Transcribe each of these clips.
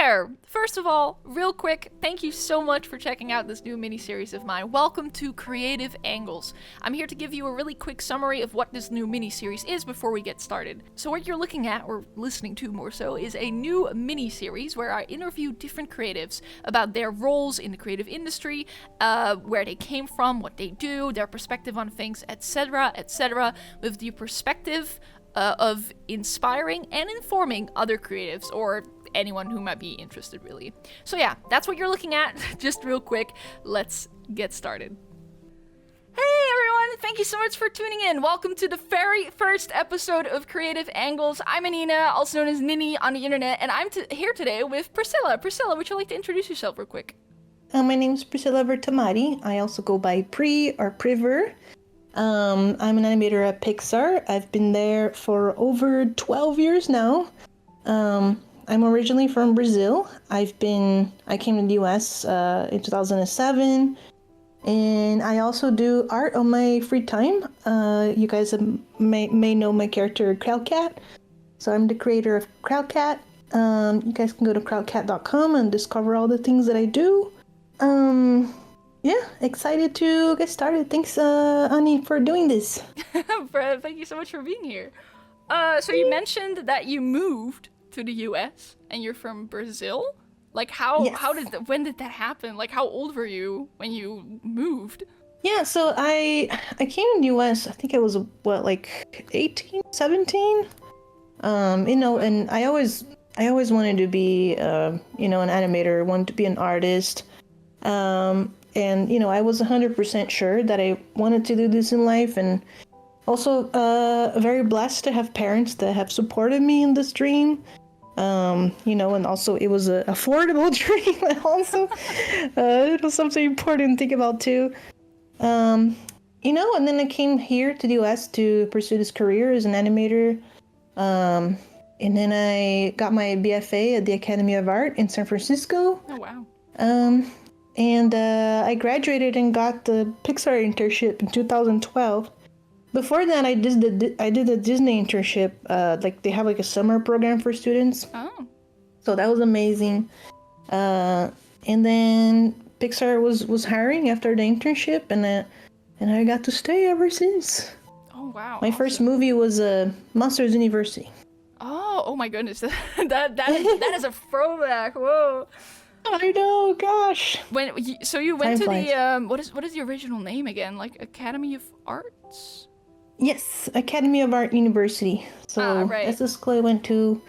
there! First of all, real quick, thank you so much for checking out this new mini-series of mine. Welcome to Creative Angles. I'm here to give you a really quick summary of what this new mini-series is before we get started. So what you're looking at, or listening to more so, is a new mini-series where I interview different creatives about their roles in the creative industry, where they came from, what they do, their perspective on things, etc., with the perspective of inspiring and informing other creatives, or anyone who might be interested, really. So yeah, that's what you're looking at. Just real quick, let's get started. Hey everyone, thank you so much for tuning in. Welcome to the very first episode of Creative Angles. I'm Anina, also known as Nini on the internet, and I'm here today with Priscilla. Priscilla, would you like to introduce yourself real quick? My name is Priscila Vertamatti. I also go by or PRIVER. I'm an animator at Pixar. I've been there for over 12 years now. I'm originally from Brazil. I came to the US in 2007, and I also do art on my free time. You guys may know my character Crowdcat. So I'm the creator of Crowdcat. You guys can go to crowdcat.com and discover all the things that I do. Yeah, excited to get started. Thanks, Ani, for doing this. Brad, thank you so much for being here. So you mentioned that you moved to the US and you're from Brazil. Like when did that happen? Like how old were you when you moved? Yeah, so I came to the US, I think I was 18, 17. And I always wanted to be an animator, wanted to be an artist. And I was 100% sure that I wanted to do this in life, and also very blessed to have parents that have supported me in this dream. And also it was an affordable dream. Also, it was something important to think about too. And then I came here to the US to pursue this career as an animator. And then I got my BFA at the Academy of Art in San Francisco. Oh, wow. And I graduated and got the Pixar internship in 2012. Before that, I did a Disney internship. They have a summer program for students. Oh. So that was amazing. And then Pixar was hiring after the internship, and I got to stay ever since. Oh wow! My first movie was Monsters University. Oh my goodness! that is a throwback. Whoa. I know, gosh. So you went to the what is the original name again? Like Academy of Arts? Yes, Academy of Art University. So right. That's the school I went to.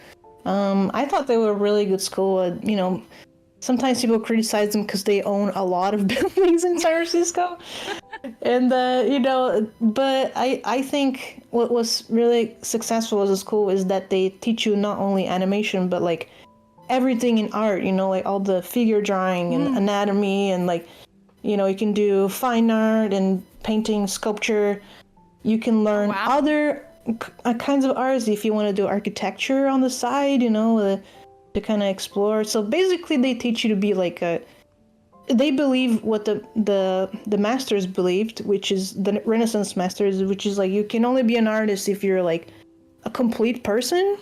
I thought they were a really good school. Sometimes people criticize them because they own a lot of buildings in San Francisco. And but I think what was really successful as a school is that they teach you not only animation but everything in art, all the figure drawing and anatomy, and you can do fine art and painting, sculpture. You can learn other kinds of arts if you want to do architecture on the side, to kind of explore. So basically they teach you to be they believe what the masters believed, which is the Renaissance masters, which is you can only be an artist if you're a complete person.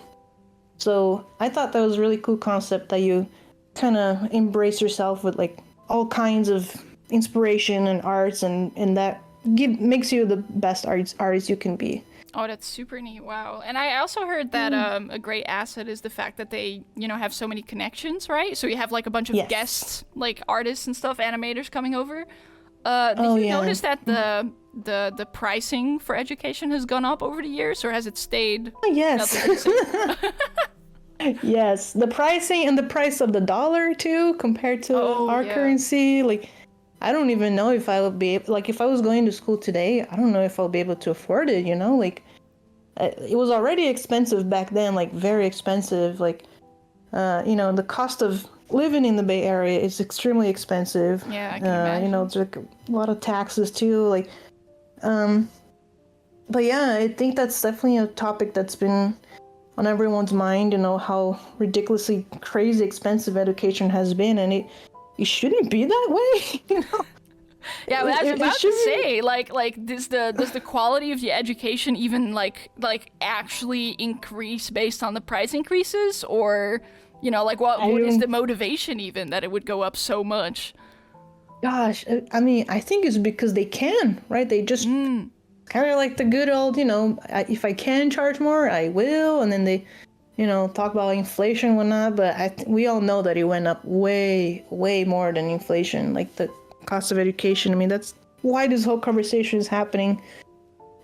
So I thought that was a really cool concept, that you kind of embrace yourself with all kinds of inspiration and arts, and that makes you the best artist you can be. Oh, that's super neat. Wow. And I also heard that a great asset is the fact that they, have so many connections, right? So you have a bunch of guests, artists and stuff, animators coming over. Did you notice that the pricing for education has gone up over the years, or has it stayed? Yes. Yes, the pricing and the price of the dollar too compared to our currency. I don't even know if I would be able, if I was going to school today, I don't know if I'll be able to afford it. It was already expensive back then, very expensive. The cost of living in the Bay Area is extremely expensive. Yeah, I can imagine. There's a lot of taxes too. But yeah, I think that's definitely a topic that's been on everyone's mind. How ridiculously crazy expensive education has been, and it shouldn't be that way. Yeah, I was about to say, does the quality of the education even actually increase based on the price increases, or You know, like what is the motivation even that it would go up so much? Gosh, I mean, I think it's because they can, right? They just kind of like the good old, if I can charge more, I will. And then they, talk about inflation and whatnot. But we all know that it went up way, way more than inflation, like the cost of education. I mean, that's why this whole conversation is happening.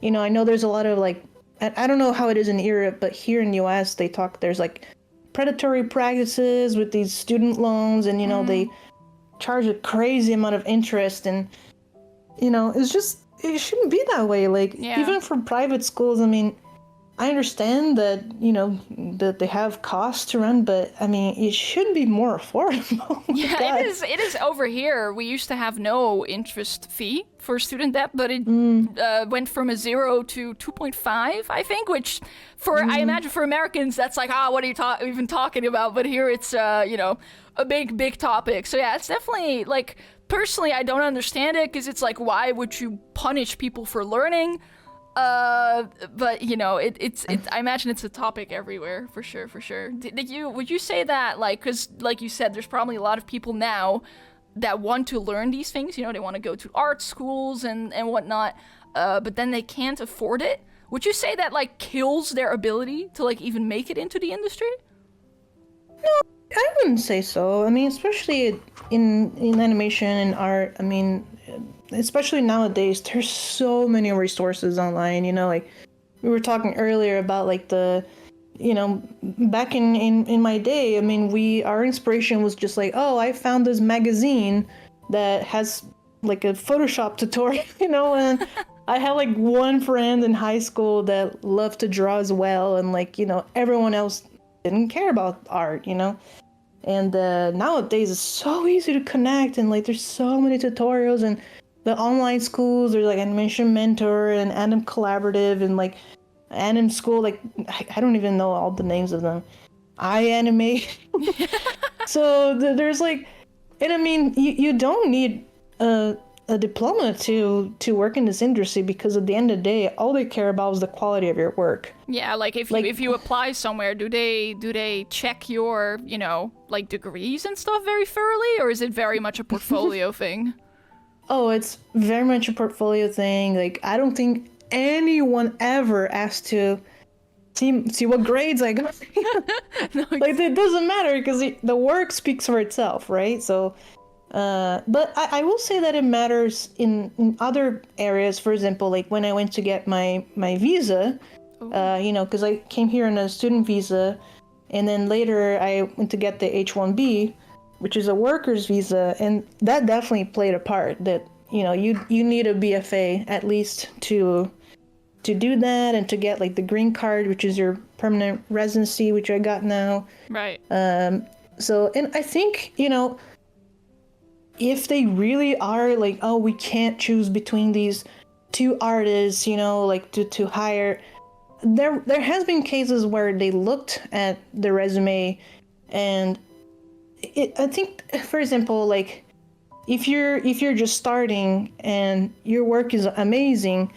I know there's a lot of like, I don't know how it is in Europe, but here in the US, there's like predatory practices with these student loans, and, they charge a crazy amount of interest, and it shouldn't be that way. Like, even for private schools, I mean, I understand that that they have costs to run, but I mean, it should be more affordable. Yeah, it is over here. We used to have no interest fee for student debt, but it went from a 0 to 2.5, I think, which I imagine for Americans that's like, what are you even talking about? But here it's a big topic. So yeah, it's definitely like, personally, I don't understand it, because it's like, why would you punish people for learning? But I imagine it's a topic everywhere, for sure. Would you say that, like, because like you said, there's probably a lot of people now that want to learn these things, they want to go to art schools and whatnot, but then they can't afford it. Would you say that like kills their ability to like even make it into the industry? No, I wouldn't say so. I mean, especially in animation and art, I mean, especially nowadays, there's so many resources online, like we were talking earlier about like the, back in my day, I mean, our inspiration was just like, oh, I found this magazine that has like a Photoshop tutorial, and I had like one friend in high school that loved to draw as well, and like, everyone else didn't care about art, and nowadays it's so easy to connect, and like there's so many tutorials, and the online schools, there's like Animation Mentor and Anim Collaborative and like Anim School, like I don't even know all the names of them. iAnimate. So there's like, and I mean, you don't need a diploma to work in this industry, because at the end of the day, all they care about is the quality of your work. Yeah, like if you apply somewhere, do they check your like degrees and stuff very thoroughly, or is it very much a portfolio thing? Oh, it's very much a portfolio thing. Like, I don't think anyone ever asked to see what grades I got. No, like, it doesn't matter, because the work speaks for itself, right? So, but I will say that it matters in other areas. For example, like when I went to get my visa, because I came here on a student visa, and then later I went to get the H-1B, which is a worker's visa, and that definitely played a part. That you need a BFA at least to do that, and to get like the green card, which is your permanent residency, which I got now. Right. So, and I think if they really are like, oh, we can't choose between these two artists, like to hire. There has been cases where they looked at the resume, and I think, for example, like if you're just starting and your work is amazing,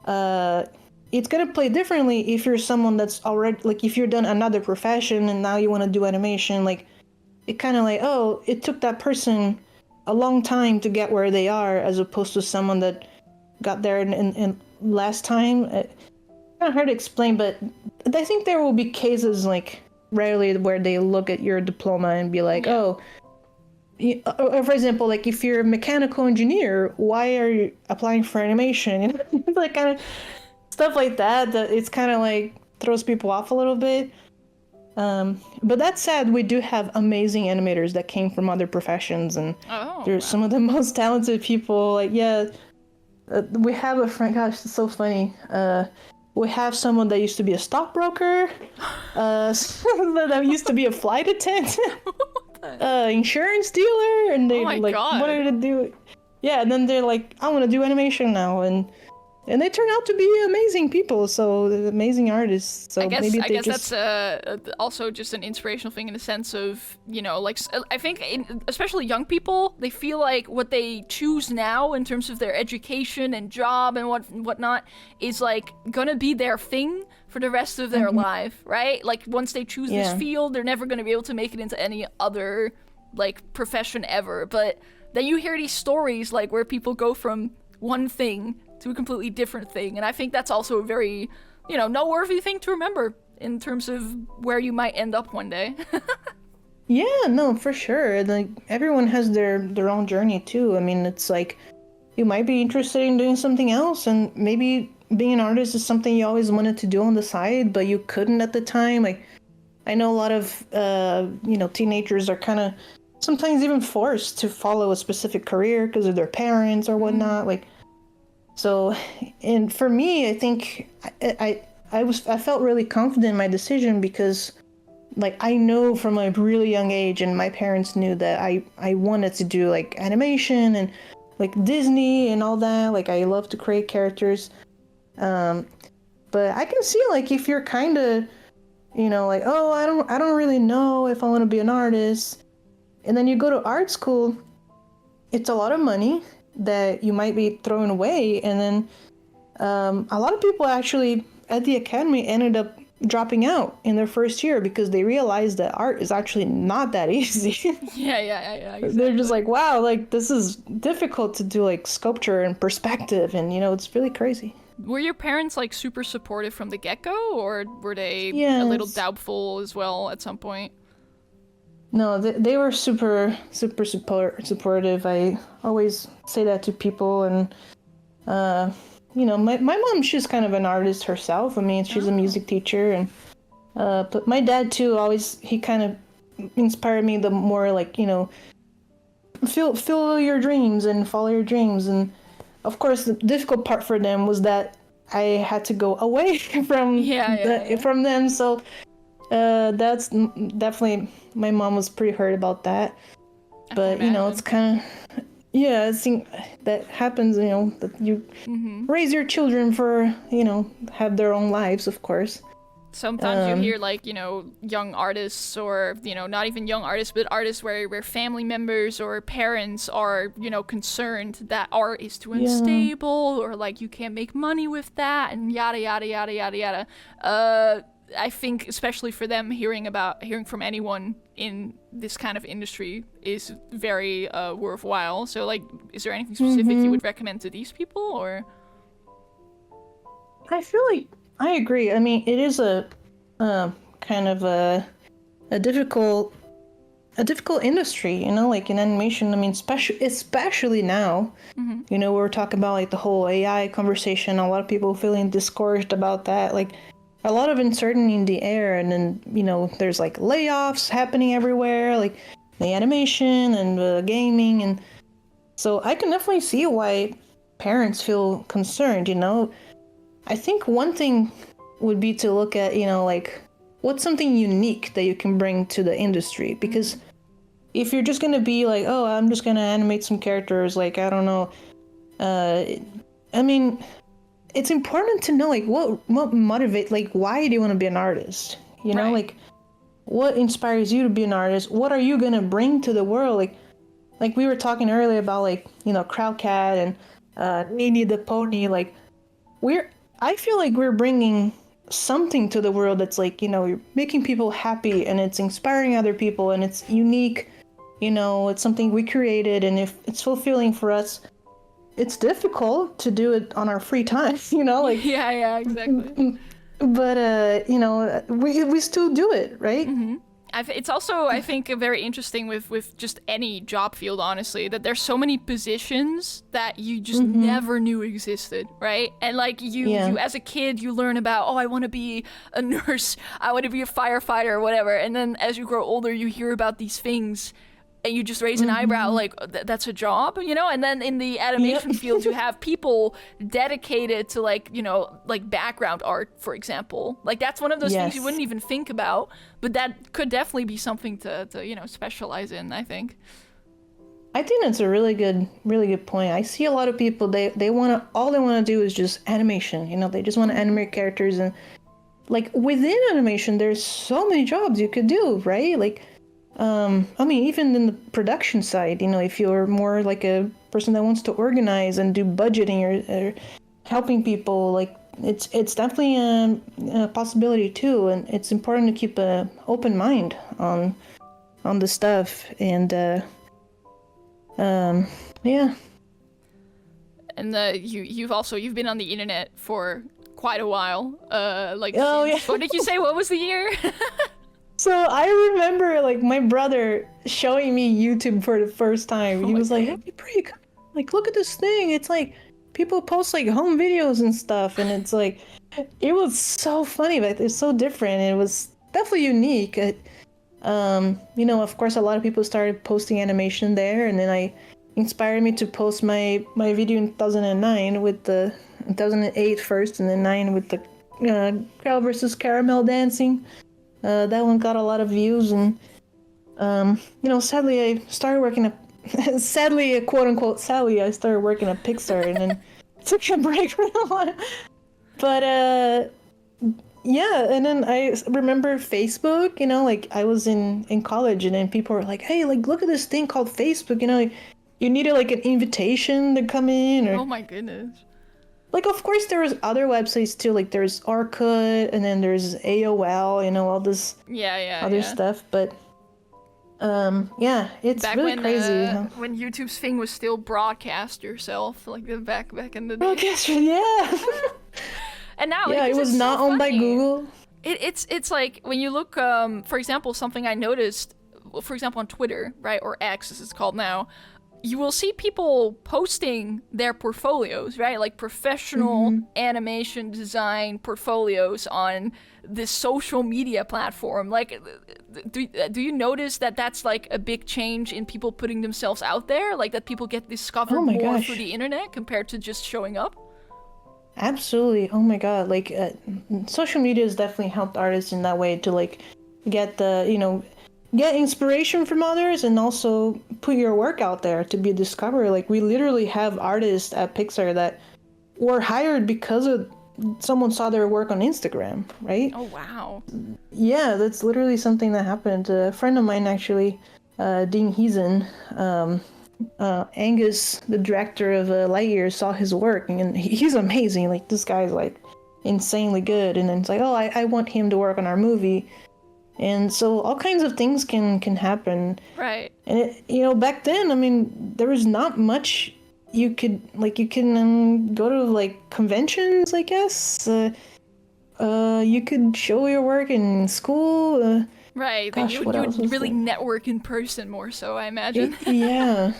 it's gonna play differently if you're someone that's already, like, if you're done another profession and now you want to do animation. Like, it kind of like, oh, it took that person a long time to get where they are, as opposed to someone that got there in last time. It's kind of hard to explain, but I think there will be cases, like, rarely, where they look at your diploma and be like, oh, or for example, like if you're a mechanical engineer, why are you applying for animation? Like kind of stuff like that it's kind of like throws people off a little bit. But that said, we do have amazing animators that came from other professions, and they're some of the most talented people. Like, we have a friend, gosh, it's so funny. We have someone that used to be a stockbroker, someone that used to be a flight attendant, insurance dealer, and they God. wanted to do, and then they're like, I want to do animation now, and and they turn out to be amazing people, so amazing artists. So I guess maybe I they guess just that's also just an inspirational thing in the sense of, like I think especially young people, they feel like what they choose now in terms of their education and job and whatnot is like gonna be their thing for the rest of their life, right? Like once they choose this Yeah. field, they're never gonna be able to make it into any other like profession ever. But then you hear these stories like where people go from one thing to a completely different thing, and I think that's also a very, noteworthy thing to remember in terms of where you might end up one day. Yeah, no, for sure. Like everyone has their own journey too. I mean, it's like you might be interested in doing something else, and maybe being an artist is something you always wanted to do on the side, but you couldn't at the time. Like I know a lot of teenagers are kind of sometimes even forced to follow a specific career because of their parents or whatnot. Like so, and for me, I think I felt really confident in my decision because like I know from a really young age, and my parents knew that I wanted to do like animation and like Disney and all that. Like I love to create characters. But I can see like if you're kind of like, oh, I don't really know if I want to be an artist, and then you go to art school, it's a lot of money that you might be throwing away, and then a lot of people actually at the academy ended up dropping out in their first year because they realized that art is actually not that easy. Yeah, exactly. They're just like, wow, like this is difficult to do like sculpture and perspective, and it's really crazy. Were your parents like super supportive from the get-go, or were they a little Yes. doubtful as well at some point? No, they were super supportive. I always say that to people, and my mom, she's kind of an artist herself. I mean, she's a music teacher, and but my dad too. Always, he kind of inspired me the more like feel your dreams and follow your dreams. And of course, the difficult part for them was that I had to go away from them. So that's definitely, my mom was pretty hurt about that. But it's kind of, yeah, I think that happens. That you raise your children for have their own lives, of course. Sometimes you hear like, young artists, or, not even young artists, but artists where family members or parents are, concerned that art is too unstable, or like you can't make money with that, and yada, yada, yada, yada, yada. I think especially for them, hearing from anyone in this kind of industry is very worthwhile. So like, is there anything specific you would recommend to these people, or? I feel like I agree. I mean, it is a kind of a difficult industry, like in animation. I mean, especially now, we're talking about like the whole AI conversation. A lot of people feeling discouraged about that. Like a lot of uncertainty in the air, and then there's like layoffs happening everywhere, like the animation and gaming, and so I can definitely see why parents feel concerned. I think one thing would be to look at, like what's something unique that you can bring to the industry, because if you're just gonna be like, oh, I'm just gonna animate some characters, like I don't know, I mean, it's important to know like what motivate, like why do you want to be an artist? Right. Like what inspires you to be an artist? What are you gonna bring to the world? Like we were talking earlier about like Crowdcat and Nini the Pony. Like I feel like we're bringing something to the world that's like you're making people happy, and it's inspiring other people, and it's unique. It's something we created, and if it's fulfilling for us, it's difficult to do it on our free time, like Yeah, exactly. but we still do it, right? It's also, I think, very interesting with just any job field, honestly, that there's so many positions that you just never knew existed, right? And like you as a kid, you learn about, oh, I want to be a nurse, I want to be a firefighter or whatever, and then as you grow older, you hear about these things and you just raise an eyebrow, like, that's a job, and then in the animation field, you have people dedicated to like background art, for example. Like that's one of those things you wouldn't even think about, but that could definitely be something to specialize in, I think. I think that's a really good point. I see a lot of people, they want to, all they want to do is just animation. You know, they just want to animate characters. And like within animation, there's so many jobs you could do, right? Like, I mean, even in the production side, you know, if you're more like a person that wants to organize and do budgeting or helping people, like it's definitely a possibility too. And it's important to keep a open mind on the stuff. And yeah. And you've been on the internet for quite a while. Like, Oh yeah. what did you say? What was the year? So I remember like my brother showing me YouTube for the first time. He was like, "Hey, Pri, like look at this thing. It's like people post like home videos and stuff, and it's like it was so funny, but it's so different. It was definitely unique. You know, of course, a lot of people started posting animation there, and then I inspired me to post my video in 2009 with the 2008 first, and then 9 with the Cow versus Caramel dancing. That one got a lot of views, and you know, sadly, I started working at sadly, quote unquote, sadly, I started working at Pixar, and then took a break for a while. But yeah, and then I remember Facebook. You know, like I was in college, and then people were like, "Hey, like look at this thing called Facebook." You know, you needed like an invitation to come in, or Oh my goodness. like, of course, there was other websites too. Like, there's Orkut, and then there's AOL. You know, all this other stuff. But, yeah, it's back really when, crazy. Huh? when YouTube's thing was still broadcast yourself, like the back in the day. Broadcast, yeah. And now, Yeah, it was not owned by Google. It's like when you look, for example, something I noticed, for example, on Twitter, right, or X as it's called now. You will see people posting their portfolios, right? Like professional animation design portfolios on this social media platform. Like, do you notice that that's like a big change in people putting themselves out there? Like that people get discovered more through the internet compared to just showing up? Absolutely. Oh my God. Like, social media has definitely helped artists in that way to like get the, you know, get inspiration from others and also put your work out there to be discovered. Like we literally have artists at Pixar that were hired because of someone saw their work on Instagram, right? Oh wow. Yeah, that's literally something that happened. A friend of mine actually, Dean Heason, Angus, the director of Lightyear, saw his work and he's amazing. Like this guy's like insanely good, and then it's like, oh, I want him to work on our movie. And so all kinds of things can happen. Right. And it, you know, back then, I mean, there was not much you could, like, you can go to like conventions, I guess. You could show your work in school. Right. Gosh, you would really network in person more so, I imagine. Yeah.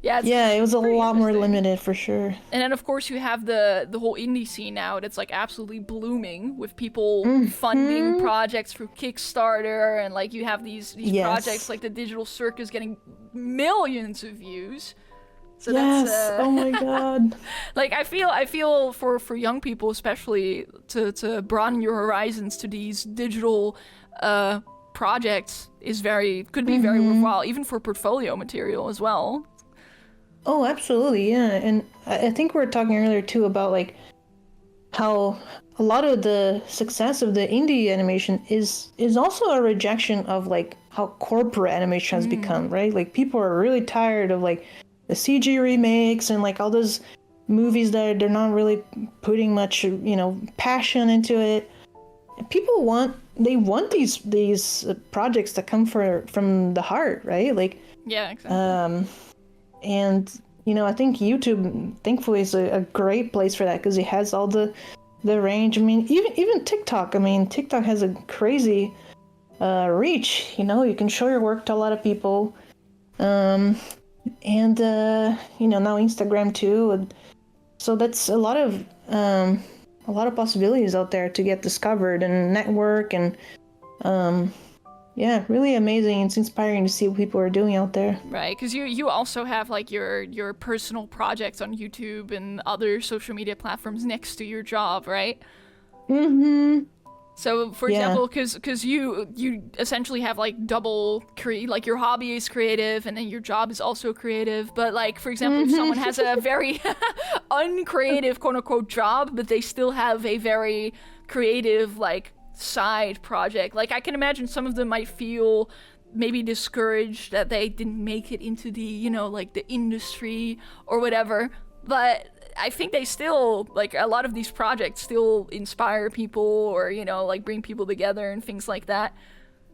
Yeah, it was a lot more limited for sure. And then of course you have the whole indie scene now that's like absolutely blooming with people funding projects through Kickstarter, and like you have these projects like the Digital Circus getting millions of views. So yes. That's oh my God. like I feel for young people especially to broaden your horizons to these digital projects could be very worthwhile, even for portfolio material as well. Oh, absolutely, yeah. And I think we were talking earlier too about like how a lot of the success of the indie animation is also a rejection of like how corporate animation has become, right? Like people are really tired of like the CG remakes and like all those movies that they're not really putting much, you know, passion into it. People want these projects that come from the heart, right? Like yeah, exactly. And, you know, I think YouTube, thankfully, is a great place for that because it has all the range. I mean, even TikTok. I mean, TikTok has a crazy reach. You know, you can show your work to a lot of people. And, you know, now Instagram too. And so that's a lot of possibilities out there to get discovered and network and yeah, really amazing. It's inspiring to see what people are doing out there. Right, because you also have like your personal projects on YouTube and other social media platforms next to your job, right? So, for Yeah. example, because you essentially have like double like your hobby is creative and then your job is also creative. But like, for example, if someone has a very uncreative quote unquote job, but they still have a very creative like side project, like I can imagine some of them might feel maybe discouraged that they didn't make it into the, you know, like the industry or whatever. But I think they still, like, a lot of these projects still inspire people or, you know, like bring people together and things like that.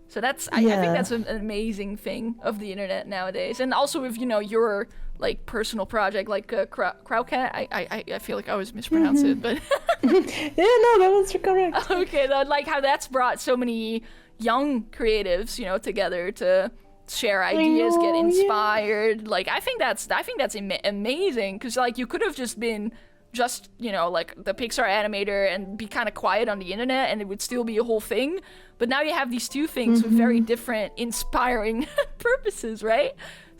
So that's, I think that's an amazing thing of the internet nowadays. And also with, you know, your, like, personal project, like Crowcat, I feel like I always mispronounce it, but... Yeah, no, that was correct. Okay, like how that's brought so many young creatives, you know, together to share ideas, get inspired. Like I think that's amazing, because like you could have just been you know, like the Pixar animator and be kind of quiet on the internet and it would still be a whole thing, but now you have these two things with very different inspiring purposes, right?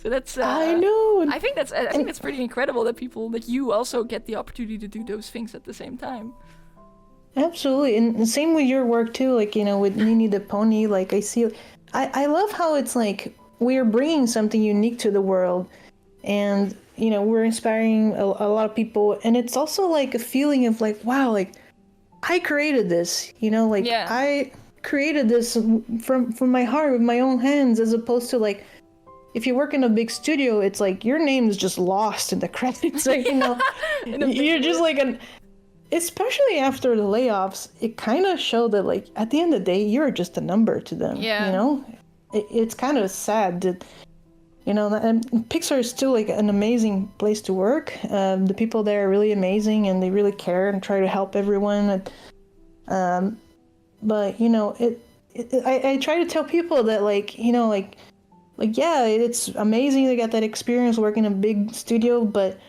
So that's I know. I think that's pretty incredible that people like you also get the opportunity to do those things at the same time. Absolutely, and same with your work too. Like, you know, with Nini the Pony, like I love how it's like we're bringing something unique to the world, and you know, we're inspiring a lot of people, and it's also like a feeling of like, wow, like I created this, you know, like I created this from my heart with my own hands, as opposed to like if you work in a big studio, it's like your name is just lost in the credits, like, you know, you're just like especially after the layoffs, it kind of showed that like at the end of the day, you're just a number to them. Yeah. You know, it's kind of sad that, you know, and Pixar is still like an amazing place to work. The people there are really amazing and they really care and try to help everyone. But you know, I try to tell people that like, you know, like yeah, it's amazing they got that experience working in a big studio, but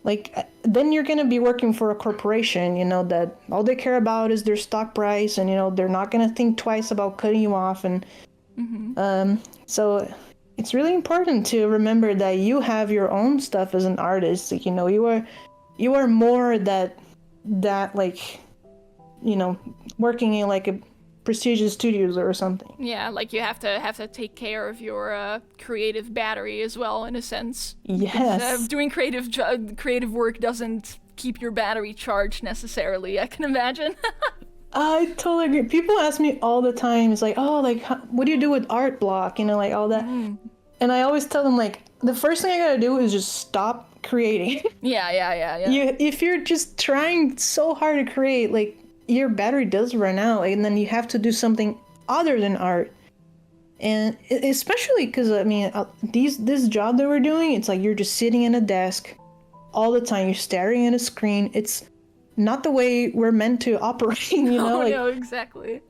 like then you're gonna be working for a corporation, you know, that all they care about is their stock price, and you know they're not gonna think twice about cutting you off, and so it's really important to remember that you have your own stuff as an artist. Like, you know, you are more that like, you know, working in like a prestigious studios or something. Yeah, like you have to take care of your creative battery as well, in a sense. Yes. Because, doing creative work doesn't keep your battery charged necessarily, I can imagine. I totally agree. People ask me all the time, it's like, oh, like, what do you do with art block? You know, like all that. And I always tell them, like, the first thing I gotta do is just stop creating. Yeah. If you're just trying so hard to create, like, your battery does run out, and then you have to do something other than art. And especially because, I mean, this job that we're doing, it's like you're just sitting in a desk all the time. You're staring at a screen. It's not the way we're meant to operate, you know? No, exactly.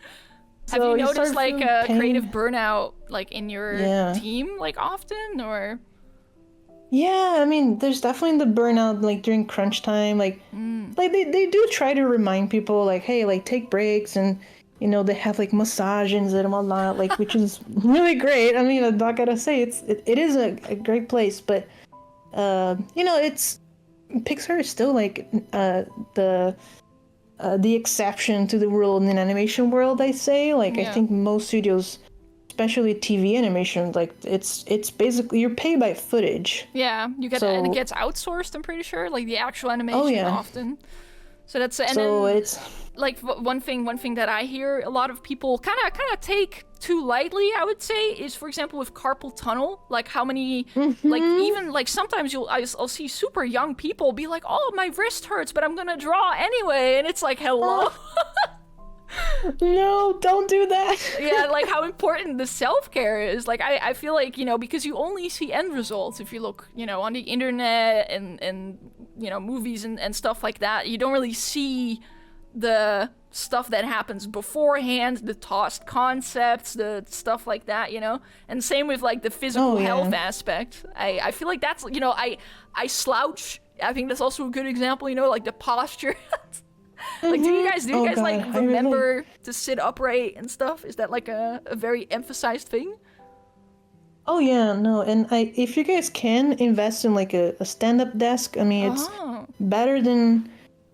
So have you noticed, like, creative pain. burnout, like, in your team, like, often, or...? Yeah, I mean, there's definitely the burnout, like, during crunch time, like they do try to remind people, like, hey, like, take breaks, and, you know, they have, like, massages and whatnot, like, which is really great. I mean, I'm not gonna say it is a great place, but, you know, Pixar is still, like, the exception to the rule in the animation world, I say. Like, I think most studios, especially TV animation, like it's basically you're paid by footage. Yeah, you get and it gets outsourced, I'm pretty sure, like the actual animation often. So that's it's like one thing that I hear a lot of people kind of take too lightly, I would say, is, for example, with carpal tunnel, like how many like even like sometimes I'll see super young people be like, oh, my wrist hurts, but I'm gonna draw anyway, and it's like, hello. No, don't do that. Yeah, like how important the self-care is. Like I feel like, you know, because you only see end results if you look, you know, on the internet and you know, movies and stuff like that. You don't really see the stuff that happens beforehand, the tossed concepts, the stuff like that, you know? And same with like the physical health aspect. I feel like that's, you know, I slouch. I think that's also a good example, you know, like the posture. Like, do you guys like remember to sit upright and stuff? Is that like a very emphasized thing? Oh yeah, no, and if you guys can invest in like a stand-up desk, I mean, it's better than,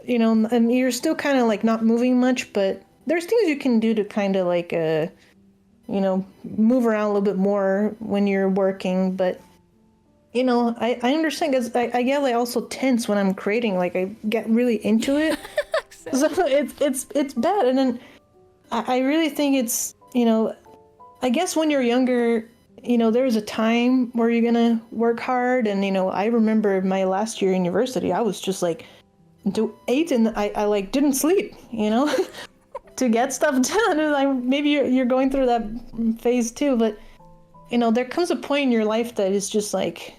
you know, and you're still kind of like not moving much, but there's things you can do to kind of like move around a little bit more when you're working, but I understand because I get like also tense when I'm creating, like I get really into it. So it's bad. And then I really think it's, I guess when you're younger, there's a time where you're gonna work hard. And, I remember my last year in university, I was just like, do 8 and I like didn't sleep, to get stuff done. And like, maybe you're going through that phase too, but, there comes a point in your life that is just like,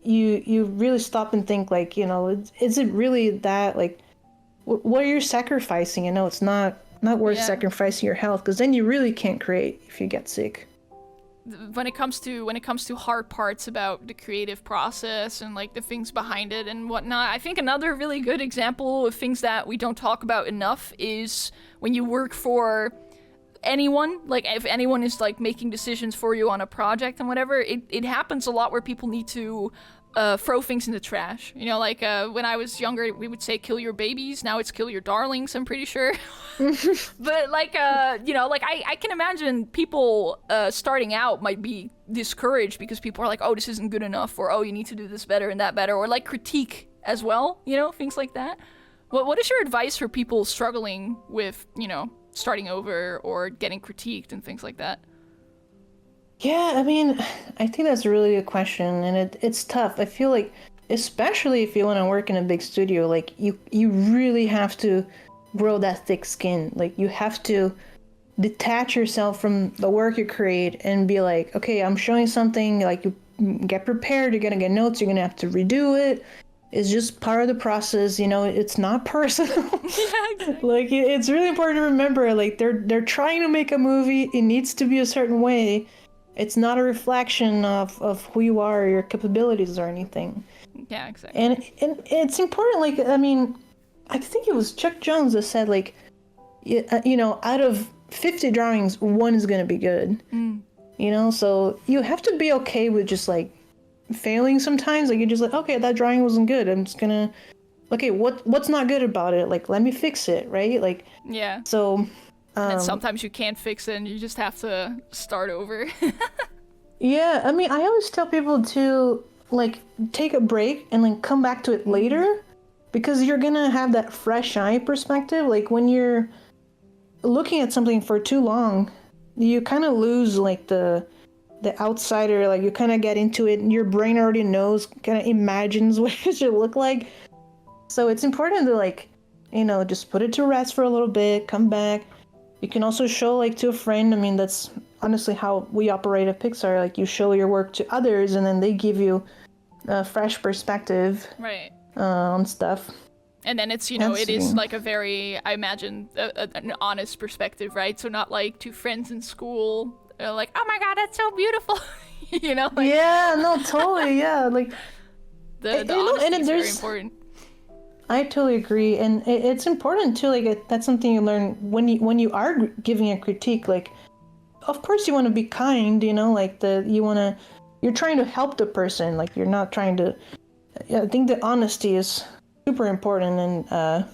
you really stop and think like, is it really that, like, what are you sacrificing? It's not worth sacrificing your health, because then you really can't create if you get sick. When it comes to hard parts about the creative process and like the things behind it and whatnot, I think another really good example of things that we don't talk about enough is when you work for anyone, like if anyone is like making decisions for you on a project and whatever, it happens a lot where people need to throw things in the trash. Like when I was younger, we would say kill your babies. Now it's kill your darlings, I'm pretty sure. But like, like I can imagine people starting out might be discouraged because people are like, oh, this isn't good enough, or oh, you need to do this better and that better, or like critique as well, things like that. What is your advice for people struggling with, starting over or getting critiqued and things like that? Yeah, I mean, I think that's a really good question, and it's tough. I feel like, especially if you want to work in a big studio, like you really have to grow that thick skin. Like you have to detach yourself from the work you create and be like, okay, I'm showing something, like you get prepared, you're gonna get notes, you're gonna have to redo it. It's just part of the process, it's not personal. Yeah, exactly. Like it's really important to remember, like they're trying to make a movie, it needs to be a certain way. It's not a reflection of who you are or your capabilities or anything. Yeah, exactly. And it's important, like, I mean, I think it was Chuck Jones that said, like, out of 50 drawings, one is going to be good. So you have to be okay with just, like, failing sometimes. Like, you're just like, okay, that drawing wasn't good. I'm just going to, okay, what's not good about it? Like, let me fix it, right? Like, yeah. So... and sometimes you can't fix it and you just have to start over. Yeah, I mean, I always tell people to, like, take a break and, like, come back to it later, because you're gonna have that fresh eye perspective. Like, when you're looking at something for too long, you kind of lose, like, the outsider. Like, you kind of get into it and your brain already knows, kind of imagines what it should look like. So it's important to, like, just put it to rest for a little bit, come back. You can also show, like, to a friend. I mean, that's honestly how we operate at Pixar. Like, you show your work to others, and then they give you a fresh perspective, right, on stuff. And then it's, it is like a very, I imagine, an honest perspective, right? So not like two friends in school, like, oh my god, that's so beautiful, Like, yeah, no, totally, yeah. Like, the honesty is very important. I totally agree, and it's important too. Like, that's something you learn when you are giving a critique. Like, of course you want to be kind, like you're trying to help the person. Like, you're not trying to. I think the honesty is super important, and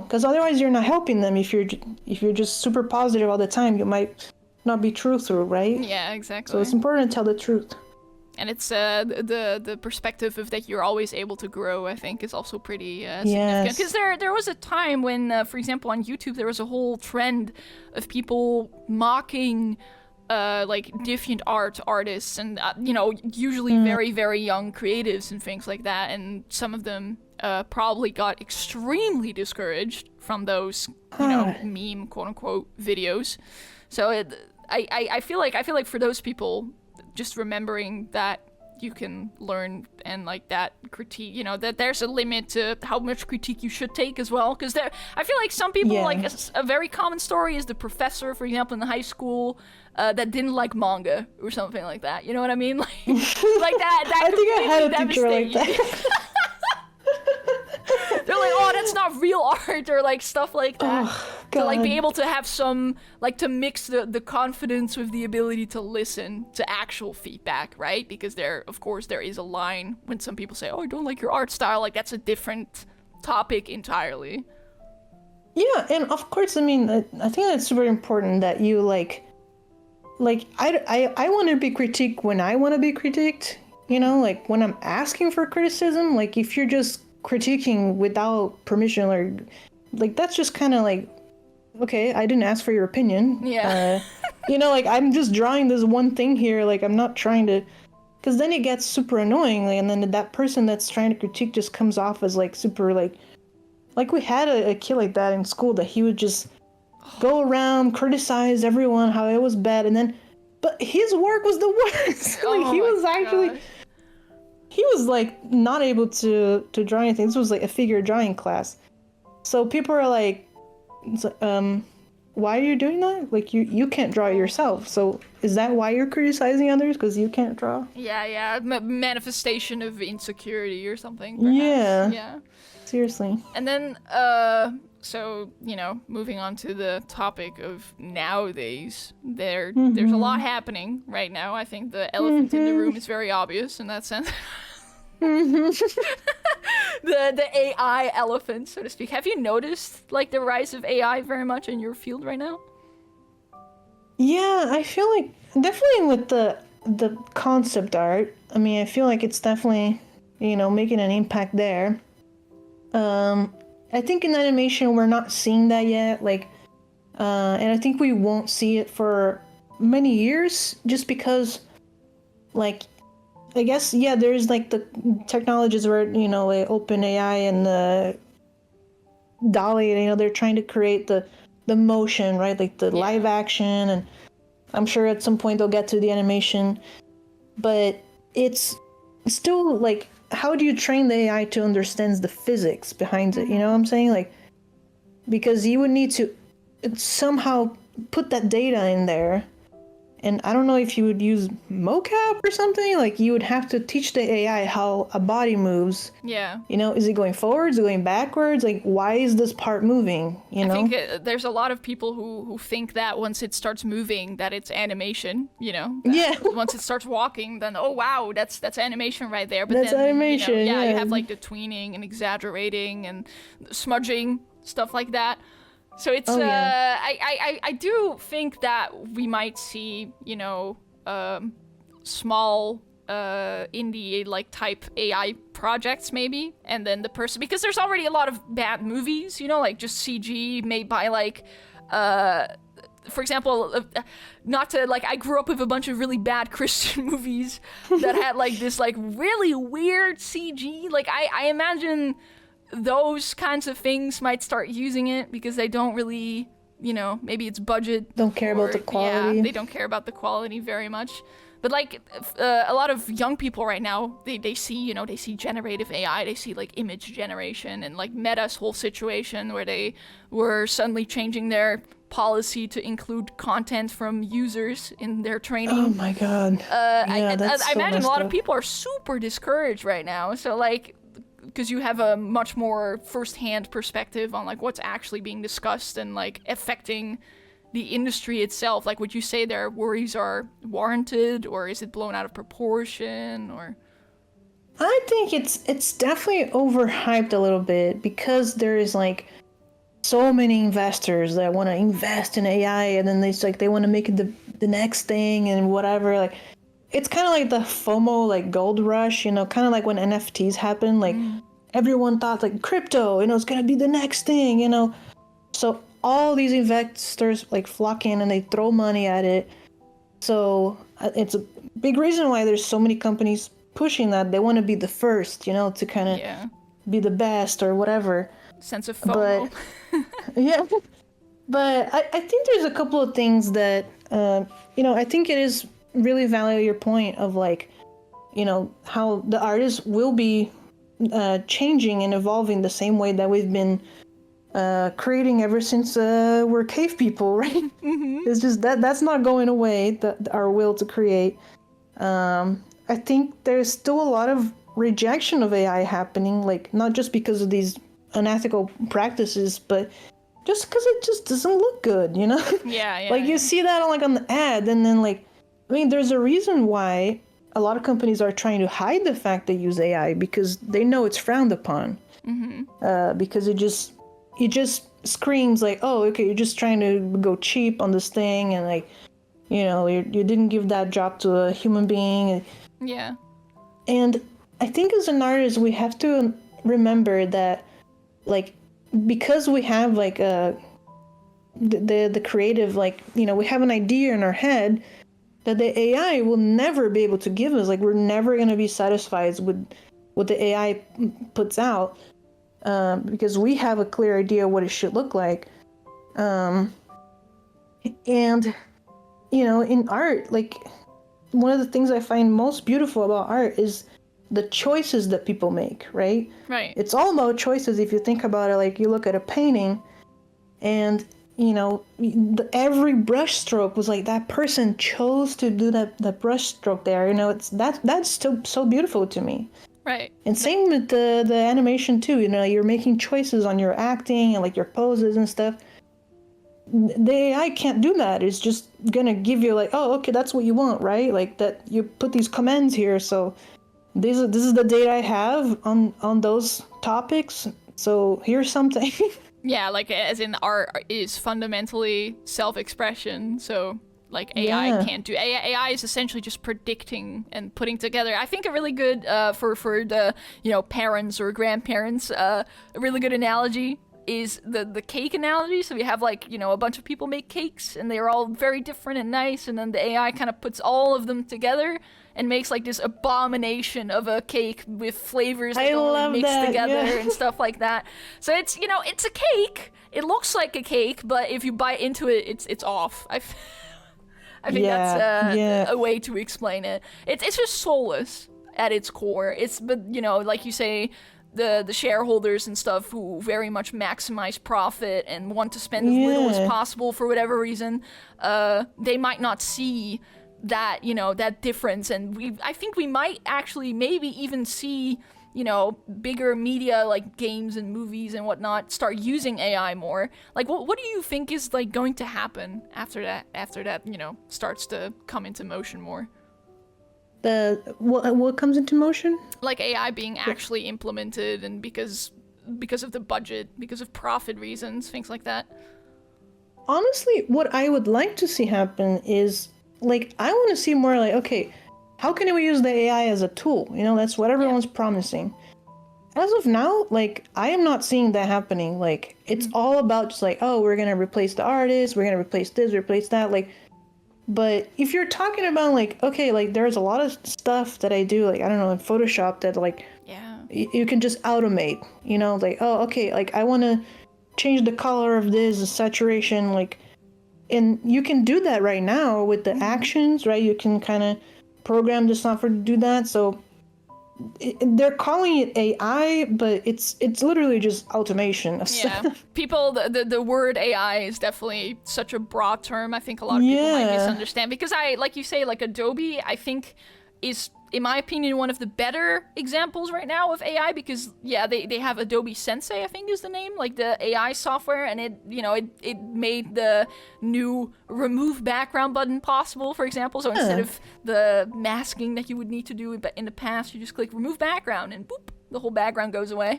because otherwise you're not helping them. If you're just super positive all the time, you might not be truthful, right? Yeah, exactly. So it's important to tell the truth. And it's the perspective of that you're always able to grow, I think, is also pretty significant. Because there was a time when, for example, on YouTube, there was a whole trend of people mocking like deviant artists and, usually very, very young creatives and things like that. And some of them probably got extremely discouraged from those, meme, quote unquote, videos. So I feel like for those people, just remembering that you can learn and like that critique, that there's a limit to how much critique you should take as well. Because I feel like some people, like a very common story is the professor, for example, in the high school that didn't like manga or something like that. You know what I mean? Like, like that I think I had a teacher like that. They're like, oh, that's not real art, or like stuff like that. Oh, to like be able to have some, like, to mix the confidence with the ability to listen to actual feedback, right? Because of course there is a line when some people say, oh, I don't like your art style. Like, that's a different topic entirely. Yeah, and of course, I mean, I think that's super important that you I want to be critiqued when I want to be critiqued. You know, like when I'm asking for criticism, like if you're just critiquing without permission, or like that's just kind of like, okay, I didn't ask for your opinion. Yeah. You know, like I'm just drawing this one thing here. Like I'm not trying to, because then it gets super annoying. Like, and then that person that's trying to critique just comes off as like super like we had a kid like that in school that he would just go around criticize everyone how it was bad, and then but his work was the worst. Like Oh he my was actually gosh. he was like not able to draw anything. This was like a figure drawing class, so people are like, why are you doing that? Like you can't draw yourself, so is that why you're criticizing others, because you can't draw? Yeah. Manifestation of insecurity or something, perhaps. Yeah, Yeah. seriously. And then, so, moving on to the topic of nowadays, there's a lot happening right now. I think the elephant in the room is very obvious in that sense. The AI elephant, so to speak. Have you noticed, like, the rise of AI very much in your field right now? Yeah, I feel like definitely with the concept art. I mean, I feel like it's definitely, making an impact there. I think in animation we're not seeing that yet, like, and I think we won't see it for many years, just because, like, I guess, yeah, there's like the technologies where, like OpenAI and the Dolly, they're trying to create the motion, right? Like the live action, and I'm sure at some point they'll get to the animation, but it's still like, how do you train the AI to understand the physics behind it? You know what I'm saying? Like, because you would need to somehow put that data in there. And I don't know if you would use mocap or something. Like, you would have to teach the AI how a body moves. Yeah. Is it going forwards? Is it going backwards? Like, why is this part moving? I think there's a lot of people who think that once it starts moving, that it's animation, Yeah. Once it starts walking, then, oh, wow, that's animation right there. But That's then, animation, you yeah. have, like, the tweening and exaggerating and smudging, stuff like that. So it's, I do think that we might see, small indie like type AI projects maybe, and then the person, because there's already a lot of bad movies, like just CG made by like for example, not to like, I grew up with a bunch of really bad Christian movies that had like this like really weird CG. Like I imagine those kinds of things might start using it because they don't really, maybe it's budget. Don't care about the quality. Yeah, they don't care about the quality very much. But like a lot of young people right now, they see, they see generative AI, they see like image generation, and like Meta's whole situation where they were suddenly changing their policy to include content from users in their training. Oh my god. I that's so imagine a lot of messed up. people are super discouraged right now. So like, because you have a much more first-hand perspective on like what's actually being discussed and like affecting the industry itself. Like, would you say their worries are warranted, or is it blown out of proportion, or? I think it's definitely overhyped a little bit, because there is like so many investors that want to invest in AI, and then they want to make it the next thing and whatever. Like, it's kind of like the FOMO, like gold rush, kind of like when NFTs happened. Like, everyone thought like crypto, it's gonna be the next thing, So all these investors like flock in and they throw money at it. So it's a big reason why there's so many companies pushing that. They want to be the first, to kind of be the best or whatever. Sense of FOMO. Yeah. But I think there's a couple of things that, I think it is really valid, your point of like, how the artists will be changing and evolving the same way that we've been creating ever since we're cave people, right? It's just that's not going away, our will to create. I think there's still a lot of rejection of AI happening, like not just because of these unethical practices, but just because it just doesn't look good, Yeah. Like you see that on the ad, and then like, I mean, there's a reason why a lot of companies are trying to hide the fact they use AI, because they know it's frowned upon. Because it just screams like, oh, okay, you're just trying to go cheap on this thing, and like, you didn't give that job to a human being. Yeah. And I think as an artist, we have to remember that, like, because we have like the creative, like, we have an idea in our head that the AI will never be able to give us. Like, we're never going to be satisfied with what the AI puts out, because we have a clear idea what it should look like. And, in art, like, one of the things I find most beautiful about art is the choices that people make, right? Right. It's all about choices. If you think about it, like, you look at a painting and, every brush stroke was like that person chose to do that brush stroke there. That's still so beautiful to me. Right. And same with the animation too. You're making choices on your acting and like your poses and stuff. The AI can't do that. It's just gonna give you like, oh, okay, that's what you want, right? Like that you put these commands here, so this is the data I have on those topics. So here's something. Yeah, like as in art is fundamentally self-expression, so like AI can't do. AI is essentially just predicting and putting together. I think a really good for the parents or grandparents, a really good analogy is the cake analogy. So we have like a bunch of people make cakes and they're all very different and nice, and then the AI kind of puts all of them together and makes like this abomination of a cake with flavors that don't mix together and stuff like that. So it's it's a cake. It looks like a cake, but if you bite into it, it's off. I think that's a way to explain it. It's just soulless at its core. But like you say, the shareholders and stuff who very much maximize profit and want to spend as little as possible for whatever reason, they might not see that that difference. And I think we might actually maybe even see bigger media like games and movies and whatnot start using AI more. Like what do you think is like going to happen after that starts to come into motion more? What comes into motion? Like AI being actually implemented, and because of the budget, because of profit reasons, things like that. Honestly, what I would like to see happen is, like, I want to see more like, okay, how can we use the AI as a tool? That's what everyone's promising. As of now, like, I am not seeing that happening. Like, it's all about just like, oh, we're gonna replace the artist, we're gonna replace this, replace that. Like, but if you're talking about like, okay, like, there's a lot of stuff that I do, like, I don't know, in Photoshop that like, you can just automate. Like, oh, okay, like, I want to change the color of this, the saturation, like, and you can do that right now with the actions, right? You can kind of program the software to do that. So they're calling it AI, but it's literally just automation of stuff. People, the word AI is definitely such a broad term. I think a lot of people might misunderstand, because like you say, like Adobe, I think is, in my opinion, one of the better examples right now of AI, because they have Adobe Sensei, I think is the name, like the AI software, and it made the new remove background button possible, for example. So instead of the masking that you would need to do in the past, you just click remove background and boop, the whole background goes away.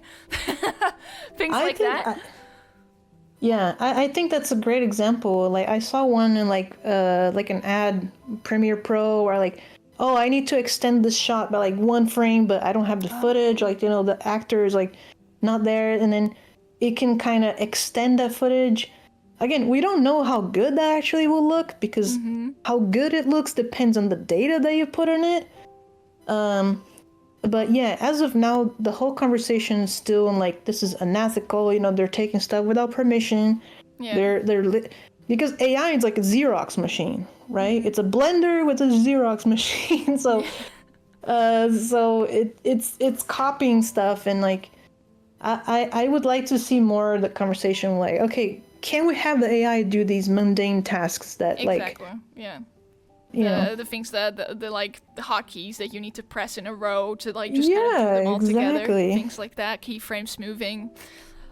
Things like that. I think that's a great example. Like, I saw one in like an ad, Premiere Pro, where like, oh, I need to extend this shot by like 1 frame, but I don't have the footage. Like, the actor is like not there, and then it can kind of extend that footage. Again, we don't know how good that actually will look, because how good it looks depends on the data that you put in it. But yeah, as of now, the whole conversation is still in like, this is unethical. They're taking stuff without permission. Yeah. Because AI is like a Xerox machine, right? It's a blender with a Xerox machine. So, it's copying stuff, and like, I would like to see more of the conversation. Like, okay, can we have the AI do these mundane tasks that the things that the like the hotkeys that you need to press in a row to like just kind of do them all together, things like that, keyframe smoothing,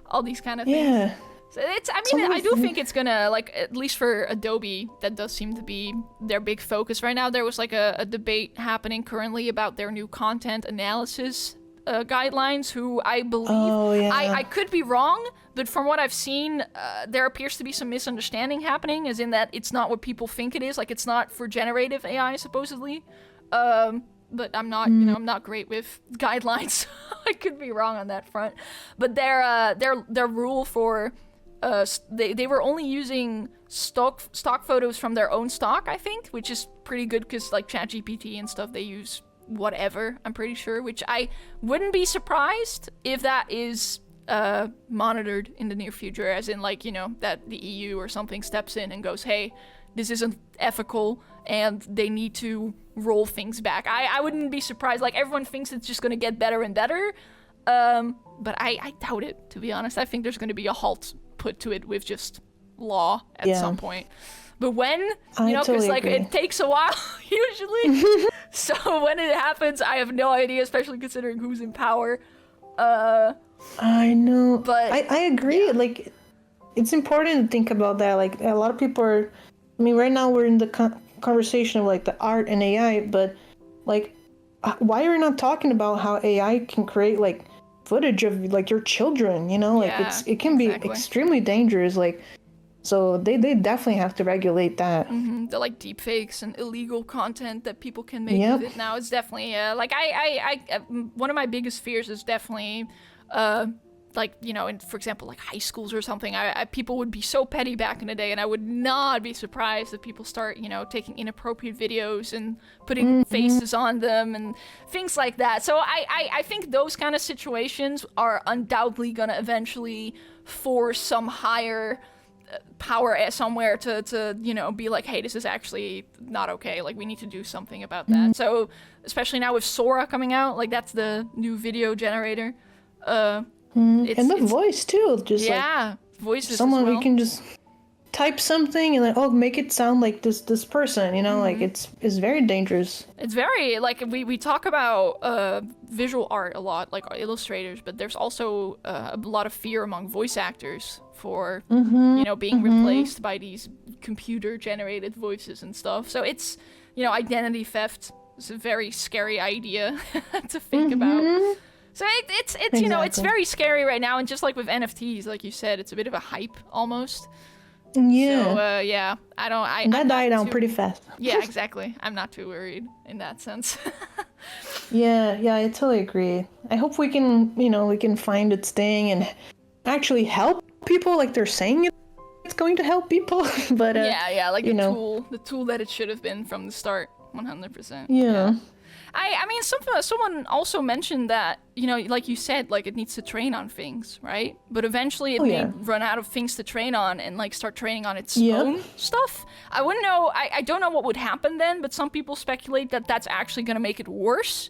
all these kind of things. So I do think it's gonna, like, at least for Adobe, that does seem to be their big focus right now. There was like a debate happening currently about their new content analysis guidelines, who I believe, I could be wrong, But from what I've seen, there appears to be some misunderstanding happening, as in that it's not what people think it is. Like, it's not for generative AI, supposedly. But I'm not, I'm not great with guidelines. I could be wrong on that front. But their rule for, they were only using stock photos from their own stock, I think, which is pretty good because like ChatGPT and stuff, they use whatever, I'm pretty sure, which I wouldn't be surprised if that is monitored in the near future, as in like, that the EU or something steps in and goes, hey, this isn't ethical and they need to roll things back. I wouldn't be surprised. Like, everyone thinks it's just going to get better and better, but I doubt it, to be honest. I think there's going to be a halt put to it with just law at some point. But when, because totally like agree. it takes a while usually. So when it happens, I have no idea, especially considering who's in power. I know, but I agree. Yeah. Like, it's important to think about that. Like, a lot of people are. I mean, right now we're in the conversation of like the art and AI, but like, why are we not talking about how AI can create like footage of like your children? Like it can be extremely dangerous. Like, so they definitely have to regulate that. The like deep fakes and illegal content that people can make with it now. It's definitely like I one of my biggest fears is definitely like, in, for example, like high schools or something, people would be so petty back in the day, and I would not be surprised if people start, taking inappropriate videos and putting faces on them and things like that. So I think those kind of situations are undoubtedly going to eventually force some higher power somewhere to be like, hey, this is actually not okay. Like, we need to do something about that. So especially now with Sora coming out, like that's the new video generator. And the voice too, just like voices. Someone as well. We can just type something and then make it sound like this person. Like it's very dangerous. It's very like we talk about visual art a lot, like illustrators, but there's also a lot of fear among voice actors for being replaced by these computer generated voices and stuff. So it's identity theft is a very scary idea to think about. So it's exactly. It's very scary right now, and just like with NFTs, like you said, it's a bit of a hype almost. Yeah. So that died down pretty fast. Yeah, exactly. I'm not too worried in that sense. Yeah, I totally agree. I hope we can find its thing and actually help people, like they're saying it's going to help people. But like the tool that it should have been from the start, 100%. Yeah. I mean, someone also mentioned that, like you said, like it needs to train on things, right? But eventually it may run out of things to train on and like start training on its own stuff. I wouldn't know. I don't know what would happen then, but some people speculate that that's actually going to make it worse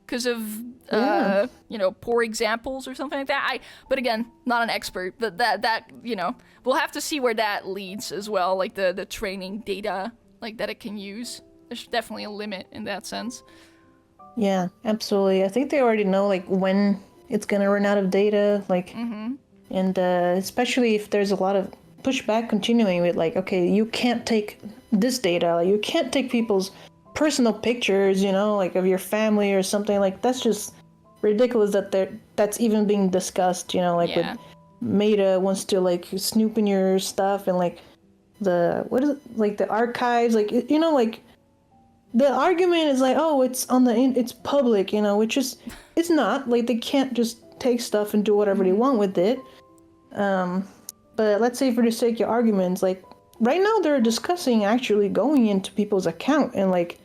because of, poor examples or something like that. But again, not an expert, but that we'll have to see where that leads as well, like the training data, like that it can use. There's definitely a limit in that sense. Yeah, absolutely. I think they already know like when it's gonna run out of data, like, and especially if there's a lot of pushback continuing with like, okay, you can't take this data, like, you can't take people's personal pictures, like of your family or something. Like, that's just ridiculous that's even being discussed. Like with Meta wants to like snoop in your stuff and like the archives, like like. The argument is like, oh, it's it's public, which is, it's not. Like, they can't just take stuff and do whatever they want with it. But let's say for the sake of arguments, like, right now they're discussing actually going into people's account and, like,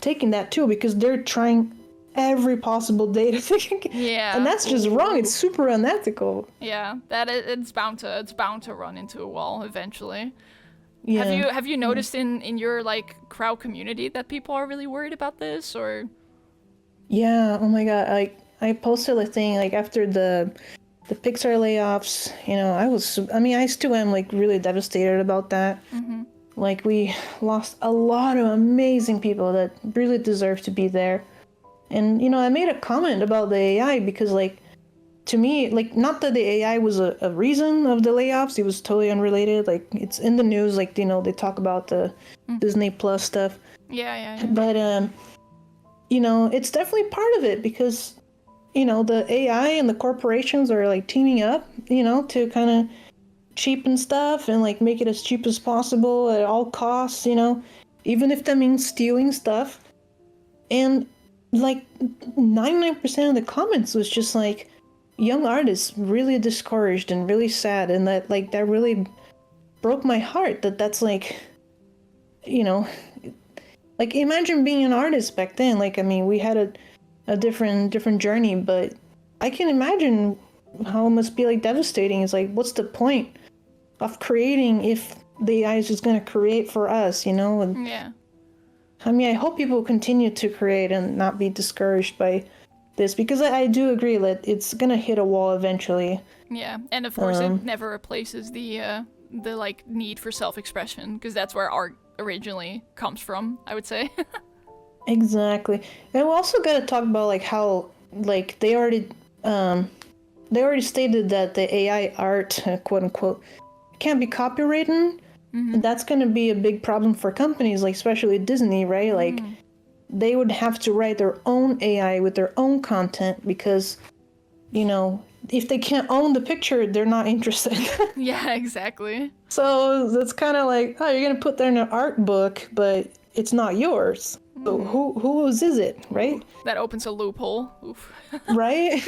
taking that too, because they're trying every possible data they can get. Yeah. And that's just wrong. It's super unethical. Yeah, it's bound to run into a wall eventually. Yeah. Have you noticed in your like crowd community that people are really worried about this, or? Yeah. Oh my God. I posted a thing like after the Pixar layoffs. I still am like really devastated about that. Like, we lost a lot of amazing people that really deserve to be there. And I made a comment about the AI because like, to me, like, not that the AI was a reason of the layoffs. It was totally unrelated. Like, it's in the news. Like, they talk about the Disney Plus stuff. Yeah. But it's definitely part of it because the AI and the corporations are like teaming up, to kind of cheapen stuff and like make it as cheap as possible at all costs, even if that means stealing stuff. And like 99% of the comments was just like young artists really discouraged and really sad, and that really broke my heart. That's like, like imagine being an artist back then. Like, I mean, we had a different journey, but I can imagine how it must be like devastating. It's like, what's the point of creating if the AI is just going to create for us, And Yeah. I mean, I hope people continue to create and not be discouraged by this, because I do agree that it's going to hit a wall eventually. Yeah, and of course it never replaces the like need for self-expression, because that's where art originally comes from, I would say. Exactly. And we also got to talk about like how like they already stated that the AI art, quote unquote, can't be copywritten. And that's going to be a big problem for companies, like especially Disney, right? Like they would have to write their own AI with their own content, because if they can't own the picture, they're not interested. Yeah, exactly. So that's kind of like, oh, you're going to put that in an art book, but it's not yours. So whose is it, right? That opens a loophole. Oof. Right?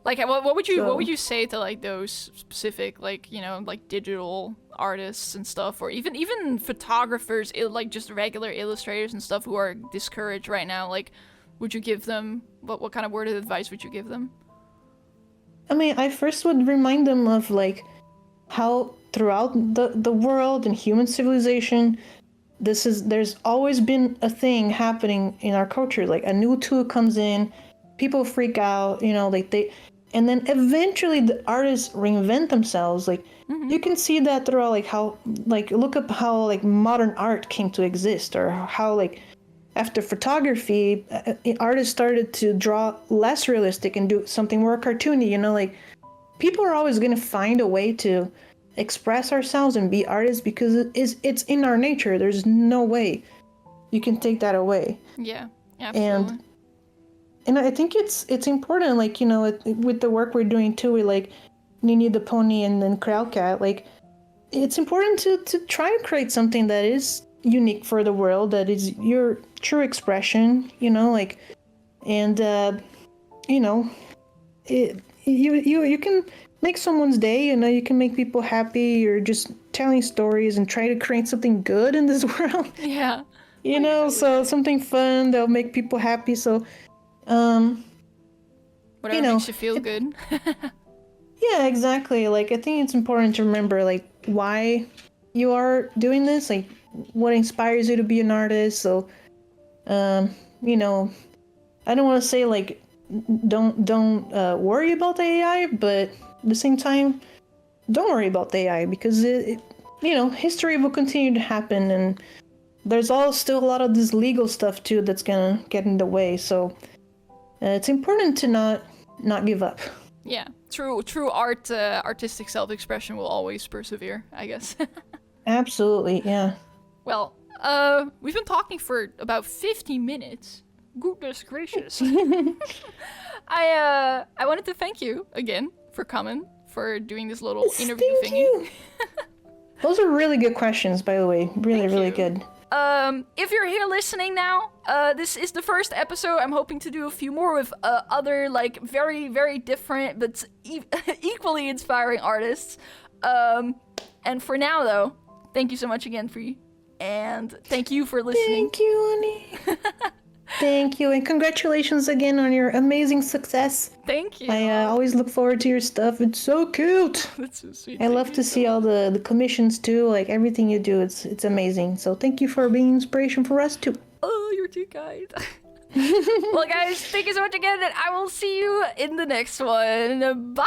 Like, what would you say to like those specific, like, like digital artists and stuff, or even photographers, like just regular illustrators and stuff who are discouraged right now? Like, would you give them what kind of word of advice would you give them? I mean, I first would remind them of like how throughout the world and human civilization, there's always been a thing happening in our culture. Like a new tool comes in, people freak out, and then eventually the artists reinvent themselves. Like you can see that throughout, like how, like look up how like modern art came to exist, or how like after photography, artists started to draw less realistic and do something more cartoony. Like people are always going to find a way to express ourselves and be artists, because it's in our nature. There's no way you can take that away. Yeah, absolutely. And I think it's important, like, with the work we're doing too, with like Nini the Pony and then Kraukat, like it's important to try and create something that is unique for the world, that is your true expression, like, and you can make someone's day, you can make people happy. You're just telling stories and try to create something good in this world. Yeah. So something fun that'll make people happy. So whatever makes you feel good. Yeah, exactly. Like I think it's important to remember like why you are doing this, like what inspires you to be an artist. So I don't want to say like don't worry about the AI, but at the same time, don't worry about the AI, because history will continue to happen, and there's still a lot of this legal stuff too that's gonna get in the way. So it's important to not give up. Yeah, true art, artistic self-expression will always persevere, I guess. Absolutely, yeah. Well, we've been talking for about 50 minutes. Goodness gracious. I wanted to thank you again for coming, for doing this little interview Thank thingy. you. Those are really good questions, by the way. Really good. If you're here listening now, this is the first episode. I'm hoping to do a few more with other, like, very, very different but equally inspiring artists. And for now, though, thank you so much again, Pri, and thank you for listening. Thank you, Annie. Thank you, and congratulations again on your amazing success. Thank you. I always look forward to your stuff. It's so cute. That's so sweet. I love to see all the commissions too. Like everything you do, it's amazing. So thank you for being inspiration for us too. Oh, you're too kind. Well, guys, thank you so much again, and I will see you in the next one. Bye!